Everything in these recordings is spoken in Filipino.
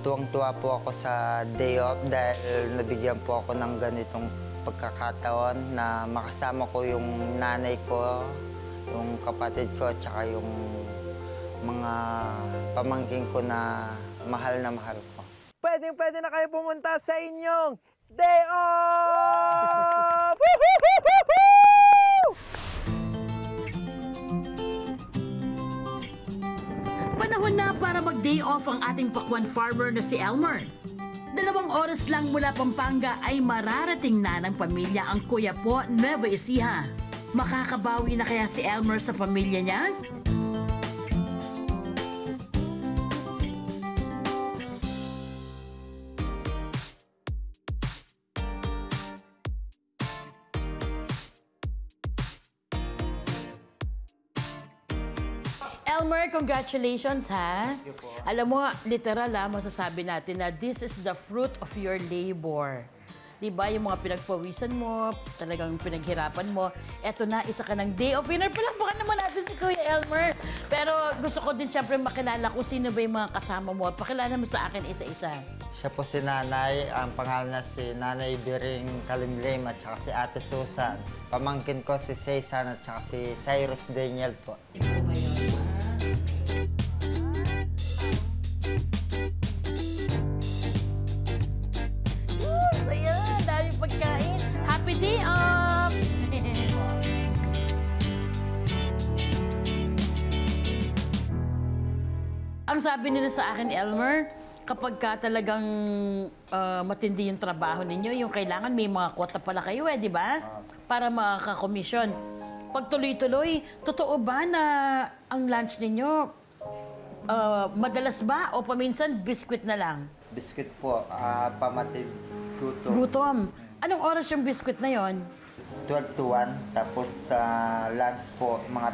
Tuwang-tuwa po ako sa day off dahil nabigyan po ako ng ganitong pagkakataon na makasama ko yung nanay ko, yung kapatid ko, tsaka yung mga pamangkin ko na mahal ko. Pwede na kayo pumunta sa inyong day off! Panahon na para mag-day off ang ating pakwan farmer na si Elmer. 2 oras lang mula Pampanga ay mararating na ng pamilya ang Coyapo, Nueva Ecija. Makakabawi na kaya si Elmer sa pamilya niya? Elmer, congratulations, ha? Thank you po. Alam mo, literal, masasabi natin na this is the fruit of your labor. Diba, yung mga pinagpawisan mo, talagang pinaghirapan mo, eto na, isa ka ng day of winner. Palakpakan naman natin si Kuya Elmer. Pero gusto ko din siyempre makilala kung sino ba yung mga kasama mo. Pakilala mo sa akin isa-isa. Siya po si Nanay, ang pangalan na si Nanay Biring Kalimlim at saka si Ate Susan. Pamangkin ko si Cezanne at saka si Cyrus Daniel po. Saya, dami pagkain. Happy day off! Ang sabi nila sa akin, Elmer, kapag ka talagang matindi yung trabaho ninyo, yung kailangan may mga kwota pala kayo di ba? Para makaka-commission. Pag tuloy-tuloy, totoo ba na ang lunch ninyo, madalas ba o paminsan biskwit na lang? Biscuit po, pamatid, gutom. Gutom. Anong oras yung biskwit na yon? 12 to 1, tapos sa lunch po, mga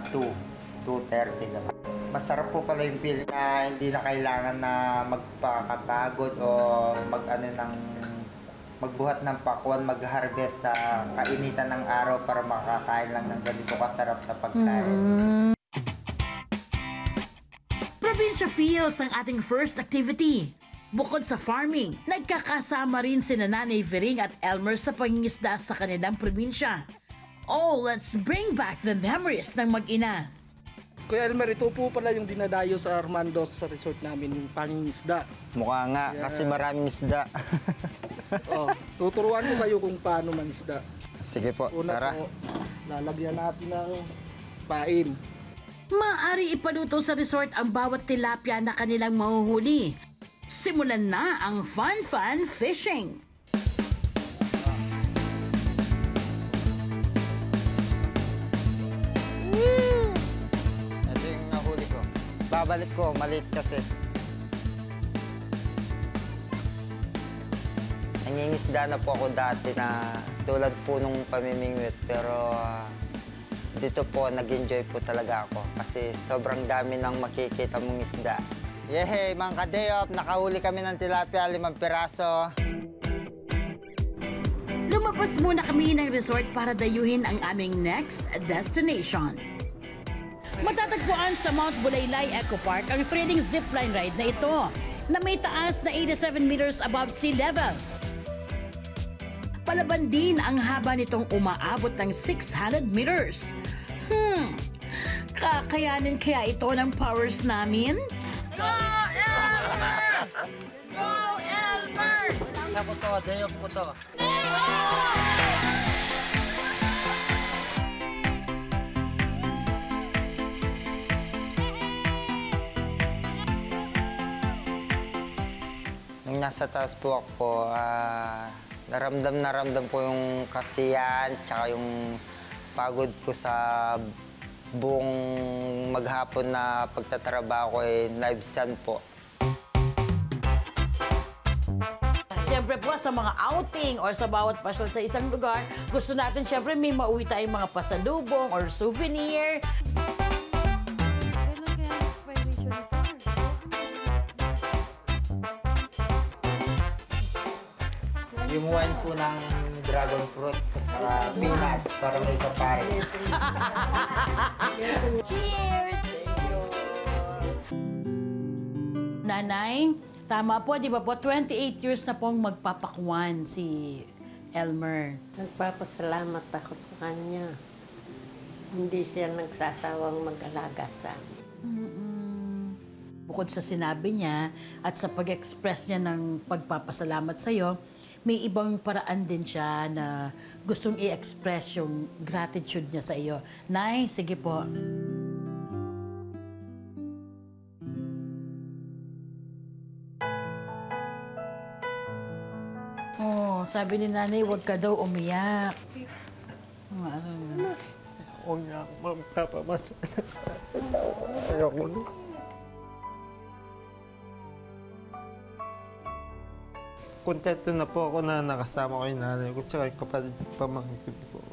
2:30 naman. Masarap po pala yung feel na hindi na kailangan na magpakapagod o magbuhat ng pakwan, mag-harvest sa kainitan ng araw para makakain lang ng ganito kasarap na pagkain. Provincia Fields ang ating first activity. Bukod sa farming, nagkakasama rin si Nanay Vering at Elmer sa pangingisda sa kanilang probinsya. Oh, let's bring back the memories ng mag-ina. Kuya Elmer, ito po pala yung dinadayo sa Armando's sa resort namin, yung pangingisda. Mukha nga, kasi maraming isda. Tuturuan ko kayo kung paano mangisda. Sige po, Una tara. po, lalagyan natin ng pain. Maaari ipaluto sa resort ang bawat tilapia na kanilang mahuhuli. Simulan na ang fun fishing! Ito yung nahuli ko. Babalik ko, maliit kasi. Nangingisda na po ako dati na tulad po nung pamimingwit. Pero dito po, nag-enjoy po talaga ako. Kasi sobrang dami nang makikita mong isda. Yehey, mga ka-day-off, nakahuli kami ng tilapia, 5 piraso. Lumabas muna kami ng resort para dayuhin ang aming next destination. Matatagpuan sa Mount Bulaylay Eco Park ang thrilling zipline ride na ito na may taas na 87 meters above sea level. Palaban din ang haba nitong umaabot ng 600 meters. Kakayanin kaya ito ng powers namin? Go, Elmer! Go, Elmer! Ako to, day-off ko to. Nung nasa taas po ako, naramdam ko yung kasiyahan tsaka yung pagod ko sa buong maghapon na pagtatrabaho ko naibisan po. Siyempre po, sa mga outing or sa bawat pasyal sa isang lugar, gusto natin siyempre may mauwi tayong mga pasalubong or souvenir. Yung wine po ng dragon fruits at saka peanut para may kapari. Cheers! Nanay, Tama po, di ba po? 28 years na pong magpapakuan si Elmer. Nagpapasalamat ako sa kanya. Hindi siya nagsasawang mag-alaga sa amin. Bukod sa sinabi niya at sa pag-express niya ng pagpapasalamat sa'yo, may ibang paraan din siya na gustong i-express yung gratitude niya sa iyo. Nay, sige po. Oh, sabi ni nanay, huwag ka daw umiyak. Huwag niya akong magpapamasada. Ayoko na. Kontento na po ako na nakasama ko yung nanay ko tsaka yung kapatid pamangkin ko.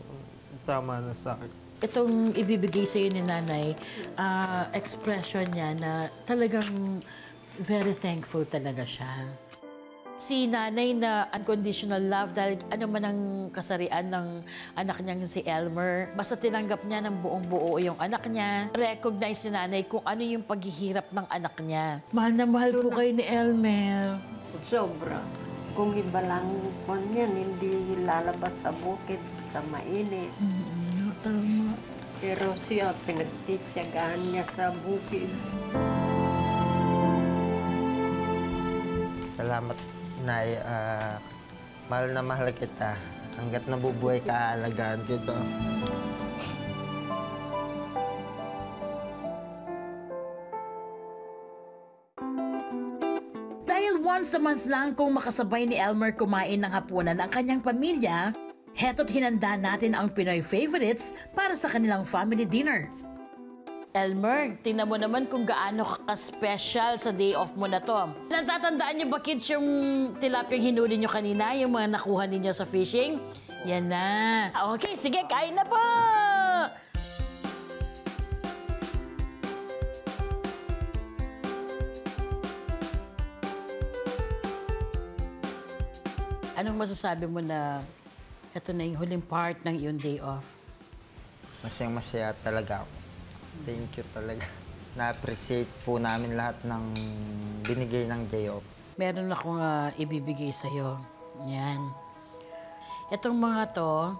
Tama na sa akin. Itong ibibigay sa iyo ni nanay, expression niya na talagang very thankful talaga siya. Si nanay na unconditional love dahil ano man ang kasarian ng anak niyang si Elmer, basta tinanggap niya ng buong buo yung anak niya, recognize si nanay kung ano yung paghihirap ng anak niya. Mahal na mahal po kayo ni Elmer. Sobra. Kung iba lang po niyan, hindi lalabas sa bukid sa mainit. Tama. Pero siya, pinagtityagaan niya sa bukid. Salamat, Nay. Mahal na mahal kita. Hanggat nabubuhay ka, alagaan ko ito. Dahil once a month lang kung makasabay ni Elmer kumain ng hapunan ang kanyang pamilya, heto't hinanda natin ang Pinoy favorites para sa kanilang family dinner. Elmer, tingnan mo naman kung gaano ka-special sa day off mo na to. Natatandaan niyo ba, kids, yung tilapiyang hinuli niyo kanina, yung mga nakuha ninyo sa fishing? Yan na. Okay, sige, kain na po! Anong masasabi mo na ito na yung huling part ng iyong day off? Masayang-masaya talaga ako. Thank you talaga. Na-appreciate po namin lahat ng binigay ng day off. Meron akong ibibigay sa'yo. Yan. Itong mga to,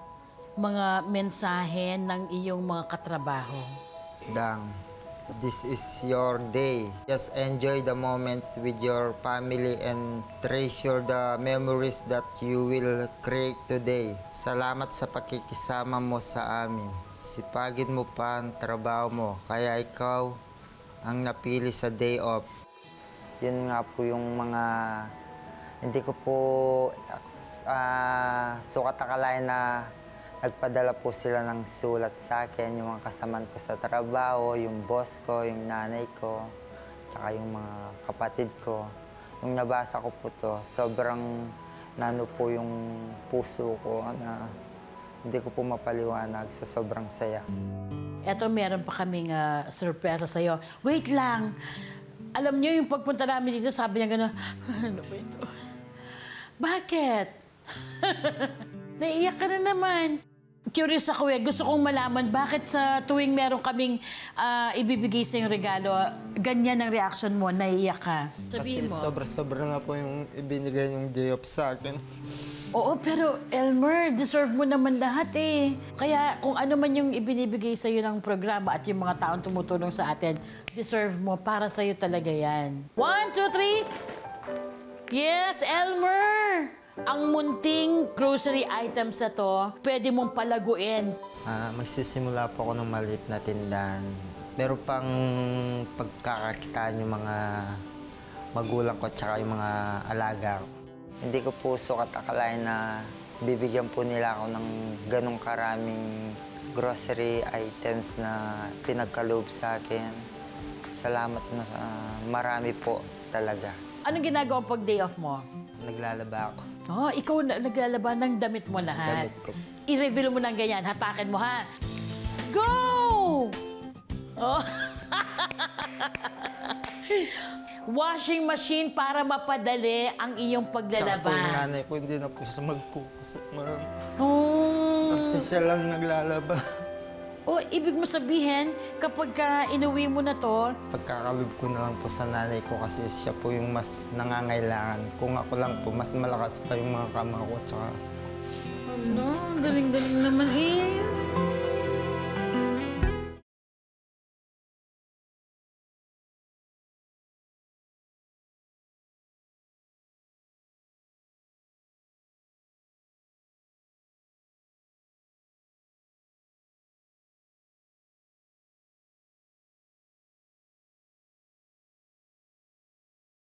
mga mensahe ng iyong mga katrabaho. Dang, this is your day. Just enjoy the moments with your family and treasure the memories that you will create today. Salamat sa pakikisama mo sa amin. Sipagin mo pa ang trabaho mo, kaya ikaw ang napili sa day off. Yun nga po yung mga hindi ko po sukat akalain na nagpadala po sila ng sulat sa akin, yung mga kasaman ko sa trabaho, yung boss ko, yung nanay ko, tsaka yung mga kapatid ko. Nung nabasa ko po to, sobrang nano po yung puso ko na hindi ko po mapaliwanag sa sobrang saya. Eto, meron pa kaming sorpresa sa'yo. Wait lang! Alam niyo, yung pagpunta namin dito, sabi niya gano'n, ano ba ito? Bakit? Naiiyak ka na naman. Curious ako eh. Gusto kong malaman bakit sa tuwing meron kaming ibibigay sa yung regalo, ganyan ang reaction mo, naiiyak ka. Sabihin Kasi mo. sobra-sobra na po yung ibinigay yung day off sa akin. Oo, pero Elmer, deserve mo naman lahat eh. Kaya kung ano man yung ibinibigay sa'yo ng programa at yung mga taong tumutulong sa atin, deserve mo, para sa'yo talaga yan. 1, 2, 3. Yes, Elmer! Ang munting grocery items na to, pwede mong palaguin. Magsisimula po ako ng maliit na tindahan. Meron pang pagkakakitaan yung mga magulang ko tsaka yung mga alaga ko. Hindi ko po sukat akalain na bibigyan po nila ako ng ganong karaming grocery items na pinagkaloob sa akin. Salamat na marami po talaga. Anong ginagawa pag day off mo? Naglalaba ako. Oh, ikaw naglalaba ng damit mo lahat. Damit ko. I-reveal mo ng ganyan, hapakin mo ha. Go! Oh. Washing machine para mapadali ang iyong Tsaka po yung paglalaba. nanay ko, hindi na po siya magkukus. Oh. Kasi siya lang naglalaba. O, ibig mo sabihin, kapag ka inuwi mo na to, Pagkakalob ko na lang po sa nanay ko kasi siya po yung mas nangangailangan. Kung ako lang po, mas malakas pa yung mga kamao ko. Tsaka ano, galing-galing naman eh.